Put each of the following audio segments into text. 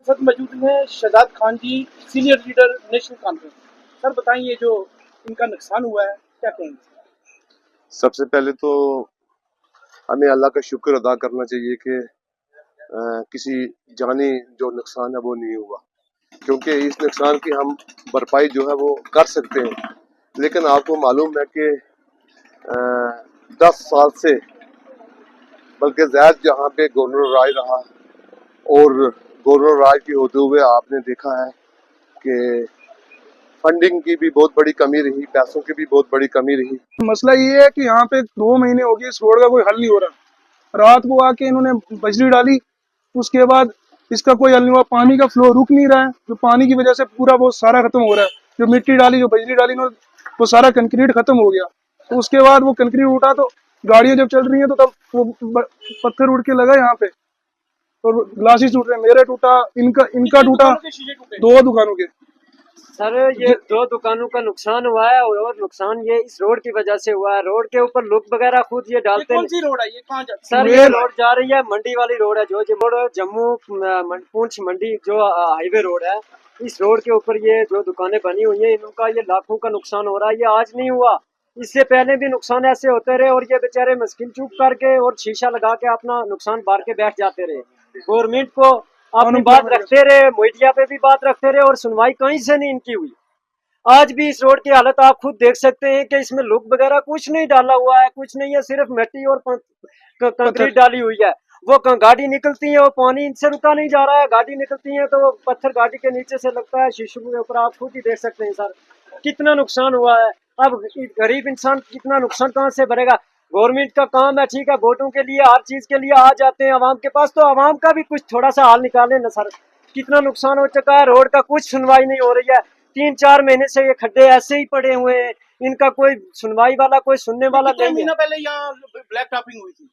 Sir मौजूद हैं Shahzad Khan ji, senior leader National Conference. Sir बताइए जो इनका नुकसान हुआ है क्या कहेंगे? सबसे पहले तो हमें अल्लाह का शुक्र अदा करना चाहिए कि किसी जानी जो नुकसान है वो नहीं हुआ, क्योंकि इस नुकसान की हम भरपाई जो है वो कर सकते हैं। लेकिन आपको मालूम है कि 10 साल से बल्कि ज़्यादा जहाँ पे गवर्नर राज रहा और गवर्नर राज के होते हुए आपने देखा है कि फंडिंग की भी बहुत बड़ी कमी रही, पैसों की भी बहुत बड़ी कमी रही। मसला ये है कि यहाँ पे 2 महीने हो गए इस रोड का कोई हल नहीं हो रहा। रात को आके इन्होंने बजरी डाली, उसके बाद इसका कोई हल नहीं हुआ। पानी का फ्लो रुक नहीं रहा है, जो पानी की वजह से पूरा वो सारा खत्म हो रहा है। जो मिट्टी डाली, जो बजरी डाली इन्होंने, वो सारा कंक्रीट खत्म हो गया। तो उसके बाद वो कंक्रीट उठा तो गाड़ियां जब चल रही हैं तो तब वो पत्थर उड़ के लगा यहाँ पे, और ग्लासेस टूट रहे, मेरे टूटा, इनका टूटा, 2 दुकानों के। सर ये 2 दुकानों का नुकसान हुआ है और नुकसान ये इस रोड की वजह से हुआ है। रोड के ऊपर लुक वगैरह खुद ये डालते हैं। कौन सी रोड है ये, कहाँ जाती है? सर ये रोड जा रही है मंडी वाली रोड है, जो जम्मू पुंछ मंडी जो हाईवे रोड है। इस रोड के ऊपर ये जो दुकानें बनी हुई है इनका ये लाखों का नुकसान हो रहा है। ये आज नहीं हुआ, इससे पहले भी नुकसान ऐसे होते रहे और ये बेचारे मस्किन चूक करके और शीशा लगा के अपना नुकसान बार के बैठ जाते रहे। गवर्नमेंट को अपनी बात रखते रहे, मीडिया पे भी बात रखते रहे और सुनवाई कहीं से नहीं इनकी हुई। आज भी इस रोड की हालत आप खुद देख सकते हैं कि इसमें लुक वगैरह कुछ नहीं डाला हुआ है, कुछ नहीं है, सिर्फ मिट्टी और कंक्रीट डाली हुई है। वो गाड़ी निकलती है, वो पानी इनसे रुका नहीं जा रहा है। गाड़ी निकलती है तो वो पत्थर गाड़ी के नीचे से लगता है, शीशों के ऊपर आप खुद ही देख सकते हैं सर कितना नुकसान हुआ है। अब गरीब इंसान कितना नुकसान कहाँ से भरेगा? गवर्नमेंट का काम है, ठीक है, वोटों के लिए हर चीज के लिए आ जाते हैं अवाम के पास, तो अवाम का भी कुछ थोड़ा सा हाल निकालें ना सर। कितना नुकसान हो चुका है, रोड का कुछ सुनवाई नहीं हो रही है। 3-4 महीने से ये खड्डे ऐसे ही पड़े हुए हैं, इनका कोई सुनवाई वाला, कोई सुनने वाला नहीं है। महीना पहले यहाँ ब्लैक टॉपिंग हुई थी,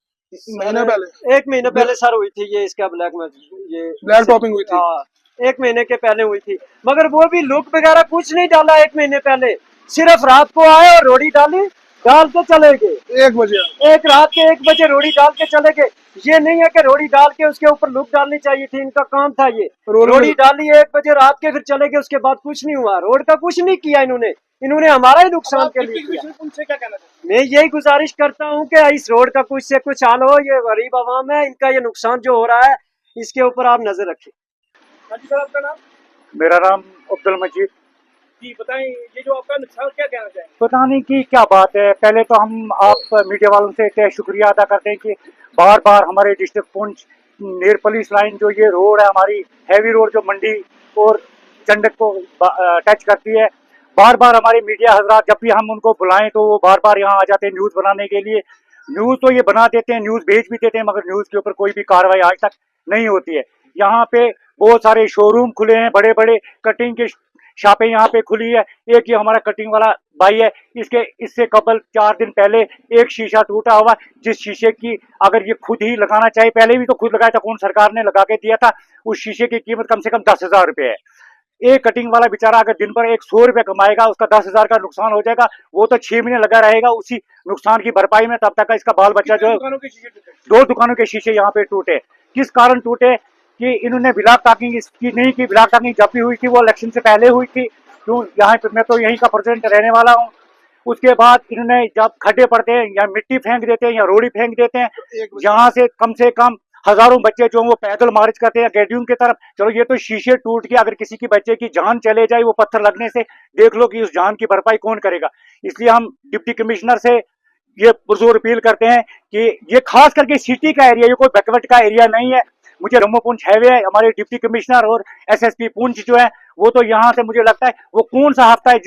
महीना पहले, 1 महीने पहले सर हुई थी ये, इसका ब्लैक में ये ब्लैक टॉपिंग हुई थी। हाँ, 1 महीने के पहले हुई थी, मगर वो भी लुक वगैरह कुछ नहीं डाला 1 महीने पहले। सिर्फ रात को आए और रोड़ी डाली, डाल के चले गए। 1 बजे, एक रात के 1 बजे रोड़ी डाल के चले गए। ये नहीं है कि रोड़ी डाल के उसके ऊपर लुक डालनी चाहिए थी, इनका काम था ये। रोड़ी डाली 1 बजे रात के, फिर चले गए, उसके बाद कुछ नहीं हुआ। रोड का कुछ नहीं किया इन्होंने हमारा ही नुकसान के लिए किया। उनसे क्या कहना चाहिए? मैं यही गुजारिश करता हूँ कि इस रोड का कुछ से कुछ हाल हो। ये गरीब आवाम है, इनका ये नुकसान जो हो रहा है इसके ऊपर आप नजर रखें। हाँ जी सर, आपका नाम? मेरा नाम अब्दुल मजीद। जी बताएं, ये जो आपका नुकसान क्या कहना चाहिए? पता नहीं कि क्या बात है। पहले तो हम आप मीडिया वालों से तय शुक्रिया अदा करते हैं कि बार बार हमारे district Poonch near police line जो ये रोड है हमारी हैवी रोड जो मंडी और चंडक को टच करती है, बार बार हमारे मीडिया हजरात जब भी हम उनको बुलाएं तो वो बार बार यहाँ आ जाते हैं न्यूज़ बनाने के लिए। न्यूज़ तो ये बना देते हैं, न्यूज़ भेज भी देते हैं, मगर न्यूज़ के ऊपर कोई भी कार्रवाई आज तक नहीं होती है। यहाँ पे बहुत सारे शोरूम खुले हैं, बड़े बड़े कटिंग के शॉपें यहाँ पे खुली है। एक ये हमारा कटिंग वाला भाई है, इससे कबल 4 दिन पहले एक शीशा टूटा हुआ, जिस शीशे की अगर ये खुद ही लगाना चाहे, पहले भी तो खुद लगाया था, कौन सरकार ने लगा के दिया था, उस शीशे की कीमत कम से कम 10,000 रुपये है। एक कटिंग वाला बेचारा अगर दिन भर 100 रुपये कमाएगा, उसका 10,000 का नुकसान हो जाएगा, वो तो 6 महीने लगा रहेगा उसी नुकसान की भरपाई में, तब तक का इसका बाल बच्चा जो है। 2 दुकानों के शीशे यहाँ पे टूटे। किस कारण टूटे कि इन्होंने ब्लॉक टॉकिंग इसकी नहीं की। ब्लॉक टॉकिंग जब भी हुई थी वो इलेक्शन से पहले हुई थी, क्यों यहाँ पे मैं तो यहीं का प्रेसिडेंट रहने वाला हूँ। उसके बाद इन्होंने जब खड्डे पड़ते हैं या मिट्टी फेंक देते हैं या रोड़ी फेंक देते हैं, जहाँ से कम हजारों बच्चे जो वो पैदल मार्च करते हैं गेडियम की तरफ। चलो ये तो शीशे टूट के अगर किसी की बच्चे की जान चले जाए वो पत्थर लगने से, देख लो कि उस जान की भरपाई कौन करेगा। इसलिए हम डिप्टी कमिश्नर से ये पुरजोर अपील करते हैं कि ये खास करके सिटी का एरिया, ये कोई बैकवर्ड का एरिया नहीं है। मुझे जम्मू पुंछ हाईवे है, हमारे डिप्टी कमिश्नर और एसएसपी पुंछ जो है वो तो यहाँ से मुझे लगता है वो कौन सा हफ्ता है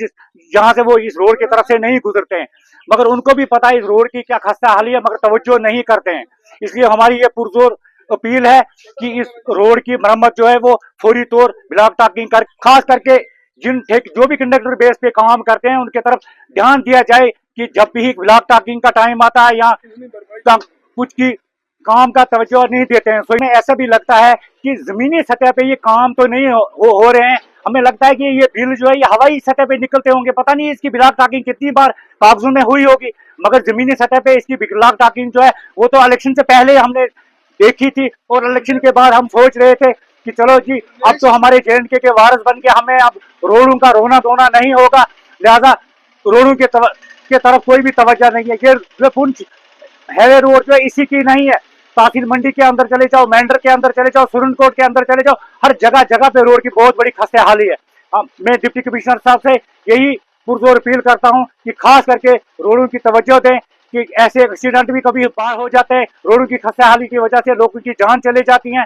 जहाँ से वो इस रोड की तरफ से नहीं गुजरते हैं, मगर उनको भी पता है इस रोड की क्या खस्ता हाली है, मगर तवज्जो नहीं करते हैं। इसलिए हमारी ये पुरजोर अपील है कि इस रोड की मरम्मत जो है वो फौरी तौर ब्लॉक टॉकिंग कर, खास करके जो भी कंडक्टर बेस पे काम करते हैं उनके तरफ ध्यान दिया जाए कि जब भी ब्लॉक टॉकिंग का टाइम आता है या कुछ की काम का तवज्जो नहीं देते हैं। तो ऐसा भी लगता है कि जमीनी सतह पे ये काम तो नहीं हो रहे हैं। हमें लगता है कि ये बिल जो है ये हवाई सतह पे निकलते होंगे, पता नहीं इसकी ब्लॉक टॉकिंग कितनी बार कागजों में हुई होगी, मगर जमीनी सतह पे इसकी ब्लॉक टॉकिंग जो है वो तो इलेक्शन से पहले हमने देखी थी, और इलेक्शन के बाद हम सोच रहे थे कि चलो जी अब तो हमारे JNK के वारिस बन के हमें अब रोडों का रोना धोना नहीं होगा, लिहाजा रोडों के तरफ कोई भी तवज्जो नहीं है। ये पुंछ हाईवे रोड जो है इसी की नहीं है, तहसील मंडी के अंदर चले जाओ, मेंढर के अंदर चले जाओ, सुरनकोट के अंदर चले जाओ, हर जगह जगह पे रोड की बहुत बड़ी खस्ते हाली है। मैं डिप्टी कमिश्नर साहब से यही पुरजोर अपील करता हूँ कि खास करके रोडों की तवज्जो दें कि ऐसे एक्सीडेंट भी कभी बार हो जाते हैं, रोडों की खस्ते हाली की वजह से लोगों की जान चले जाती है।